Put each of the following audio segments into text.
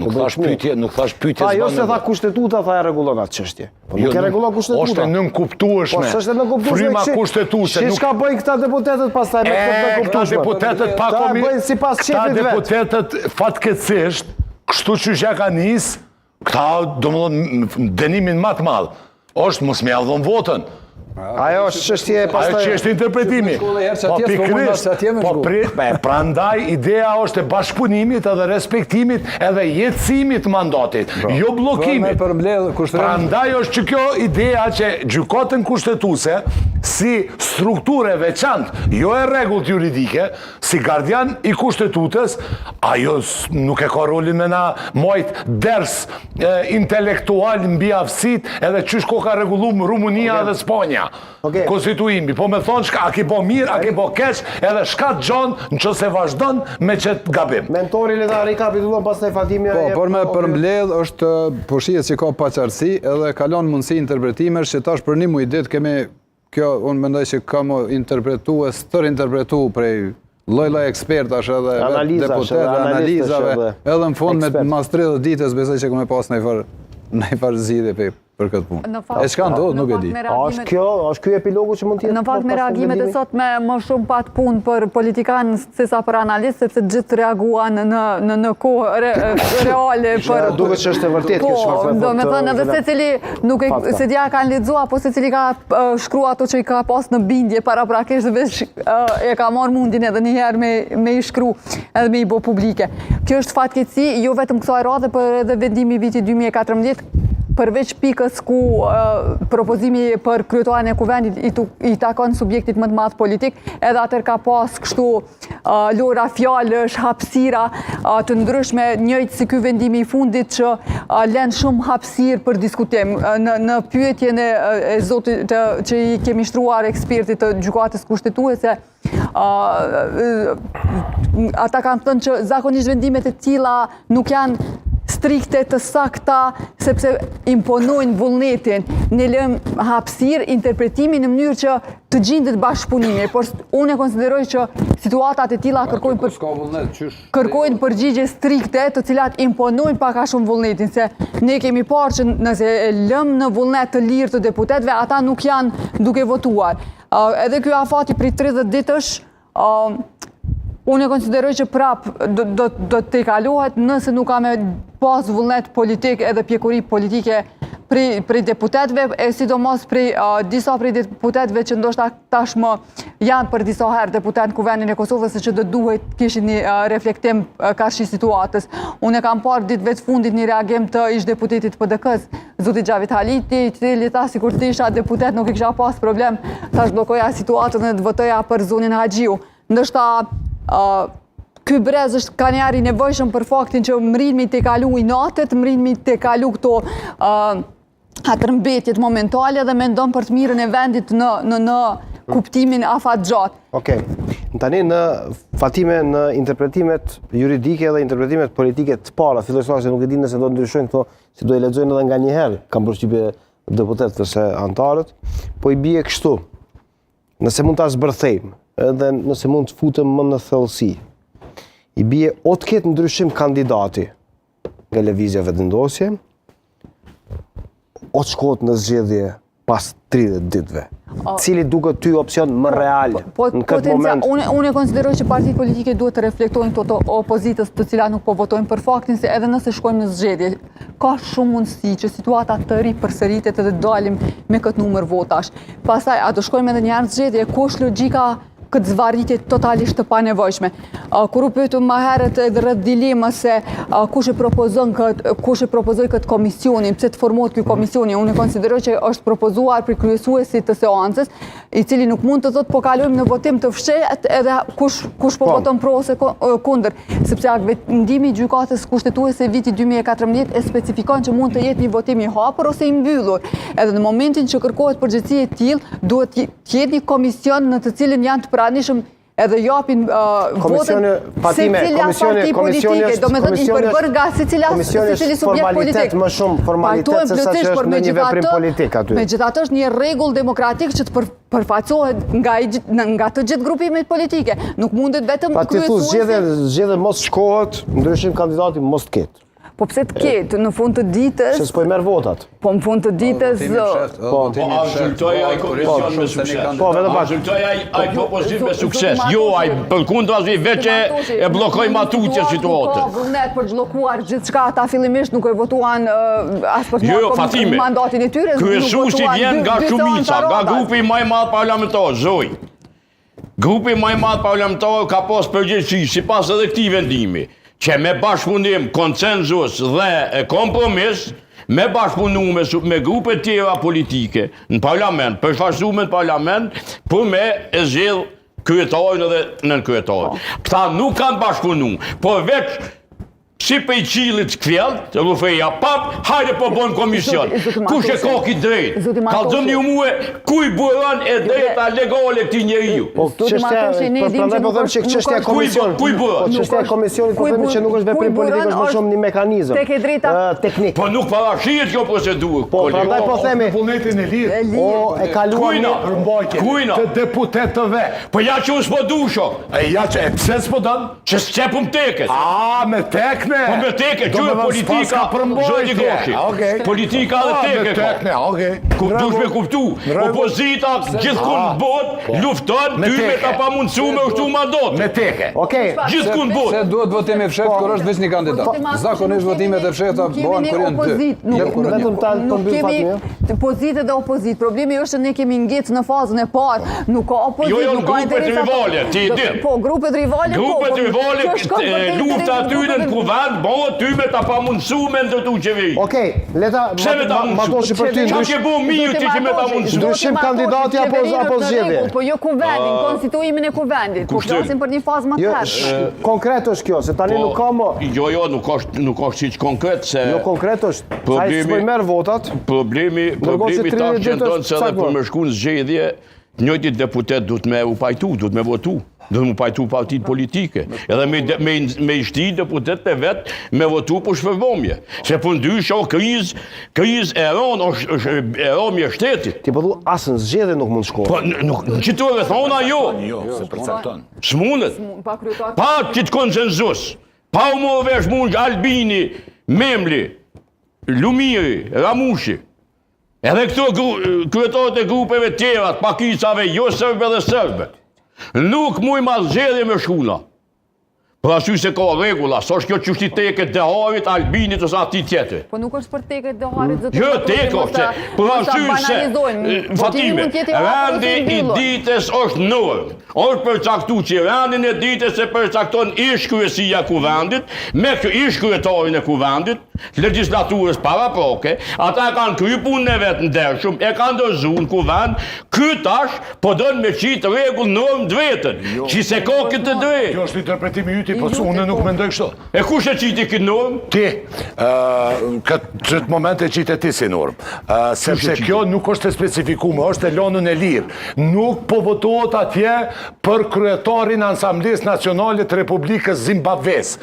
Nuk thash pyetje. Jo se tha kushtetuta, tha e rregullon atë çështje. Po nuk e rregullon kushtetuta. Është nënkuptueshme. Po s'është nënkuptueshme. Fryma kushtetuese. Si çka bëjnë këta deputetët pastaj me këtë nënkuptueshme? Këta deputetët pa komi. Bëjnë sipas çefit vet. Këta deputetët fatkeqësisht, kështu që ja ka nis, këta domethënë dënimin më të madh është mos më dhon votën. Ajo është çështje pastaj. Ajo është interpretimi. Po pikërisht. Prandaj ideja është e bashkëpunimit edhe respektimit edhe jetësimit të mandatit, jo bllokimit. Prandaj është që kjo ideja që gjykatën kushtetuese si strukturë e veçantë, jo e rregullt juridike, si gardian i kushtetutës, ajo nuk e ka rolin me na mojt ders intelektual mbi aftësitë edhe çysh ko ka rregulluar Rumunia dhe Spanja. Konstituimi, po me thonë shka, a ki po mirë, a ki po keq, edhe shka të gjonë në që se vazhdon me qëtë gabim. Mentori le ta rikapitulon pas të Fatimi. Po, por me përmbledh është po shihet që ka paqartësi edhe kalon mundësi interpretimesh që tash për një muj ditë kemi kjo, unë mendoj që ka më interpretu prej lloj ekspertash edhe deputetë, analizave, edhe në fund me mas 30 ditës besoj që kemi pas ndonjëfarë zgjidhje për këtë punë. E çka ndodh nuk e di. Është ky epilogu që mund të jetë. Në fakt me reagimet e sotme më shumë pat punë për politikanë sesa për analistë, sepse gjithë reaguan në kohë reale për. Duket që është e vërtetë kjo çfarë thotë. Domethënë edhe secili nuk se dia kanë lexuar, po secili ka shkruar ato që i ka pas në bindje paraprakisht veç e ka marrë mundin edhe një herë me i shkru edhe me i bë publike. Kjo është fatkeqësi jo vetëm kësaj radhe, por edhe vendimi i vitit 2014 përveç pikës ku propozimi për kryetarin e kuvendit i takon subjektit më të madh politik, edhe atër ka pas kështu lora fjalësh, hapësira të ndryshme, njëjtë si ky vendimi i fundit që lën shumë hapësirë për diskutim. Në pyetjen e zotit që i kemi shtruar ekspertit të gjykatës kushtetuese, ata kanë thënë që zakonisht vendimet e tilla nuk janë strikte të sakta, sepse imponojnë vullnetin, ne lëmë hapësirë interpretimin në mënyrë që të gjendet bashkëpunimi, por unë e konsideroj që situatat e tilla kërkojnë përgjigje strikte, të cilat imponojnë pak a shumë vullnetin, se ne kemi parë që nëse lëmë në vullnet të lirë të deputetëve, ata nuk janë duke votuar. Edhe ky afati prej 30 ditësh, unë e konsideroj që prapë do të kalohet nëse nuk ka me pas vullnet politik edhe pjekuri politike prej deputetëve, e sidomos prej disa prej deputetëve që ndoshta tashmë janë për disa herë deputet në Kuvendin e Kosovës, se që do duhet kishin një reflektim karshi situatës. Unë e kam parë ditëve të fundit një reagim të ish deputetit PDK-s, zoti Xhavit Haliti, i cili tha sikur të isha deputet nuk i kisha pas problem, tash bllokoja situatën dhe të votoja për zonin Haxhiu. Ndoshta ky brez është ka njëri nevojshëm për faktin që mrinmi të kalu i natët, mrinmi të kalu këto atërmbetjet momentale dhe mendon për të mirën e vendit në kuptimin afat gjatë. Okej. Tani në Fatime në interpretimet juridike dhe interpretimet politike të para, filloj se nuk e di nëse do ndryshojnë këto, si do i lexojnë edhe nga një herë, kam përshtypje deputetët ose antarët, po i bie kështu. Nëse mund ta zbërthejmë, edhe nëse mund të futëm më në thellësi, i bie o të ketë ndryshim kandidati nga lëvizja vendosje, o të shkohet në zgjedhje pas 30 ditëve. Cili duket ty opcion më real në këtë moment? Unë e konsideroj që partitë politike duhet të reflektojnë këto opozitës të cilat nuk po votojnë për faktin se edhe nëse shkojmë në zgjedhje, ka shumë mundësi që situata të ri përsëritet edhe dalim me këtë numër votash. Pastaj, a do shkojmë edhe një herë në zgjedhje, ku është logjika këtë zvarritje totalisht të panevojshme. Kur u pyetëm më herët edhe rreth dilemës se kush e propozoi këtë komisionin, pse të formohet ky komisioni, unë konsideroj që është propozuar për kryesuesit të seancës, i cili nuk mund të thotë po kalojmë në votim të fshehtë edhe kush po voton pro ose kundër, sepse vendimi i gjykatës kushtetuese viti 2014 e specifikon që mund të jetë një votim i hapur ose i mbyllur. Edhe në momentin që kërkohet përgjegjësi e tillë, duhet të jetë një komision në të cilin janë të pranishëm edhe japin votën secila parti politike, do me thënë i përbër nga secili subjekt politik. Më shumë formalitet se sa që është në një veprim politik aty. Megjithatë është një rregull demokratik që të përfaqësohet nga të gjithë grupimet politike. Nuk mundet vetëm kryesuesi. Zgjedhje mos shkohet, ndryshim kandidati mos të ketë. Po pse të ketë, në fund të ditës... Se s'po i merë votat. Po në fund të ditës... Po, a rezultoj ai komision me sukses. Po, vedhe pak. A rezultoj ai propozim me sukses. Jo, ai për kundra veç e bllokoi matutje situatën. Ka vullnet për të zhbllokuar gjithçka, ata fillimisht nuk e votuan as për të mandatin e tyre. Kryesuesi vjen nga shumica, nga grupi më i madh parlamentar, zoj. Grupi më i madh parlamentar ka pas përgjegjësi sipas edhe këtij vendimi, që me bashkëpunim, konsenzus dhe kompromis, me bashkëpunu me grupe tjera politike në parlament, përfaqësuar në parlament, për me e zgjedh kryetarin edhe nën kryetarin. Këta nuk kanë bashkëpunu, por veç si pe i qilit kfjelt, të rufeja pap, hajde po bojmë komision. Kush e ka ki drejt? Kallëzëm një muë, kuj buron e drejta legale këti njeriu? Po çështja, prandaj po them që çështja e komisionit. Kuj buron? Çështja e komisionit po themi që nuk është veprim politik, është më shumë një mekanizëm. Tek e drejta teknik. Po nuk parashihet kjo procedurë. Po prandaj po themi, Vullnetin e lirë. o e kaluam Përmbajtje të deputetëve. Po ja që s'po dusho. Ja që e pse s'po dën? Që s'qepum teket. A, me tekne. Po me teke, që e politika, zoti Goshi. Politika dhe teke ka. Tekne, okej. Dush me kuptu. Opozita gjithkund bot, lufton, ty me ta pa mundësu me ushtu mandat. Me teke. Okej. Gjithkund bot. Se duhet votimi fshet kur është veç një kandidat. Zakonisht votimet e fsheta bëhen kur janë dy. Vetëm ta përmbyll fatmi. Pozitë dhe opozitë. Problemi është se ne kemi ngecë në fazën e parë. Nuk ka opozitë, Jo, nuk ka grupet rivale, ti e din. Po, grupet rivale, po. Grupet rivale, lufta atyre në kuvend, bëhet ty me ta pa mundësu me ndërtu qeveri. Okej, leta ma doshi për ty Qa ke bo mirë ti që me ta mundësu? Ndryshim kandidati apo zgjedhje? Po jo kuvendin, konstituimin e kuvendit. Po flasim për një fazë më të hershme. Konkret është kjo, se tani nuk ka më... Jo, nuk është siç konkret se... Jo konkret është, sa i s'po i merë votat... Problemi ta qëndon se edhe për me shku në zgjedhje, njëjti deputet duhet me u pajtu, duhet me votu. Duhet me pajtu partit politike. Edhe me ishti deputet të vetë me votu për shpërbomje. Se për ndryshë o kriz e romje shtetit. Ti përdu asë në zgjedhje nuk mund shkohet. Po, në qitore thona jo. Jo, se përcakton. S'mundet. Pa qitë konsenzus. Pa u morë vesh mund Albini, Memli, Lumiri, Ramushi. Edhe këto kryetarët e grupeve tjera, pakicave, jo sërbe dhe sërbe. Nuk muj ma zgjedhje me shkuna. Pra sy se ka regula, sa është kjo qështi teket Deharit, Albinit ose ati tjetër. Po nuk është për teket Deharit zëtë... Jo, teko është, pra sy se, Fatime, rendi i ditës është normë. është përcaktu që rendin e ditës e përcakton ish-kryesia kuvendit, me ish-kryetarin e kuvendit, legislaturës paraproke, ata kanë kry punën e vetë ndershëm, e kanë dorëzu në kuvend, ky tash po don me qitë rregull normë të vetën, që se ka këtë drejtë. Kjo është interpretimi yti, po unë nuk mendoj kështu. E kush e qiti këtë normë? Ti, këtë moment e qitë ti si normë, sepse kjo nuk është e specifikume, është e lënën e lirë. Nuk po votohet atje për kryetarin e Asamblesë Nacionale të Republikës Zimbabves.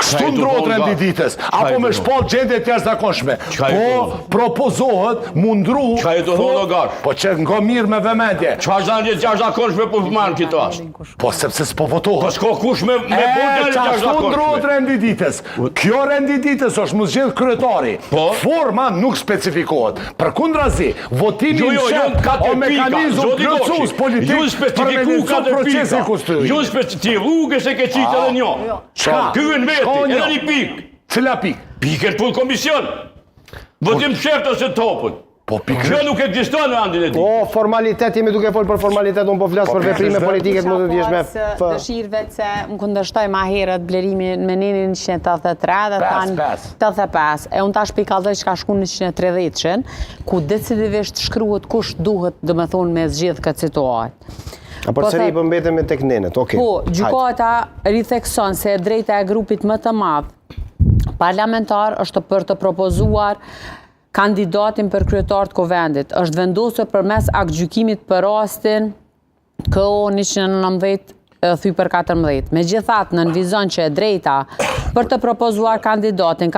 Kështu ndrohet rendi ditës, apo me shpall gjendje të jashtëzakonshme. Po propozohet mundru... Qa e të thonë gash? Po që nga mirë me vëmendje. Qa është gjendje të jashtëzakonshme për përmanë këtë rast? Po sepse s'po votohet. Po s'ko kush me bërë gjendje të jashtëzakonshme. Kështu ndrohet rendi ditës. Kjo rendi ditës është mu zgjedh kryetari. Forma nuk specifikohet. Përkundrazi, votimi në shep o mekanizm plotësues politik për me lecu procesi konstituim. Ju ti rrugës e ke qitë edhe një. Kërën vetë, edhe një pikë. Cila pikë? Pikën për komision. Votim sheftë ose topën. Kjo nuk ekziston në rendin e di. Po, formalitet, jemi duke folë për formalitet, unë po flasë për veprime politike të më të djeshme. Dëshirëve që më këndështoj ma herët blerimin me 183 dhe tanë 85. E unë tash pikallëdoj që ka shku në 130, ku decidivisht shkruhet kush duhet dhe me thonë me zgjidh këtë situatë. A përseri i përmbetemi tek nenet, okej. Po, gjykata rithekson se drejta e grupit më të madh parlamentar është për të propozuar kandidatin për kryetar të kuvendit. Është vendosur përmes aktgjykimit për rastin KO 119 thy për 14. Megjithatë, nënvizon që drejta për të propozuar kandidatën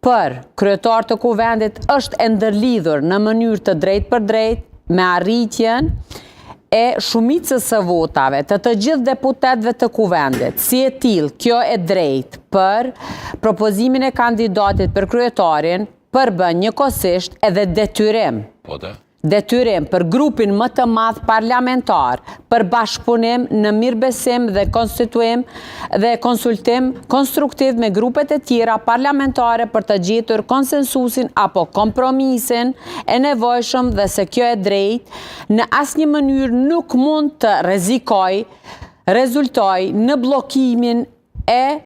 për kryetar të kuvendit është e ndërlidhur në mënyrë të drejtë për drejtë me arritjen e shumicës së votave të gjithë deputetëve të kuvendit, si e tillë, kjo e drejtë për propozimin e kandidatit për kryetarin, përbën njëkohësisht edhe detyrim për grupin më të madh parlamentar për bashkëpunim në mirëbesim dhe konstituim dhe konsultim konstruktiv me grupet e tjera parlamentare për të gjetur konsensusin apo kompromisin e nevojshëm dhe se kjo e drejtë në asnjë mënyrë nuk mund të rezultoj në bllokimin e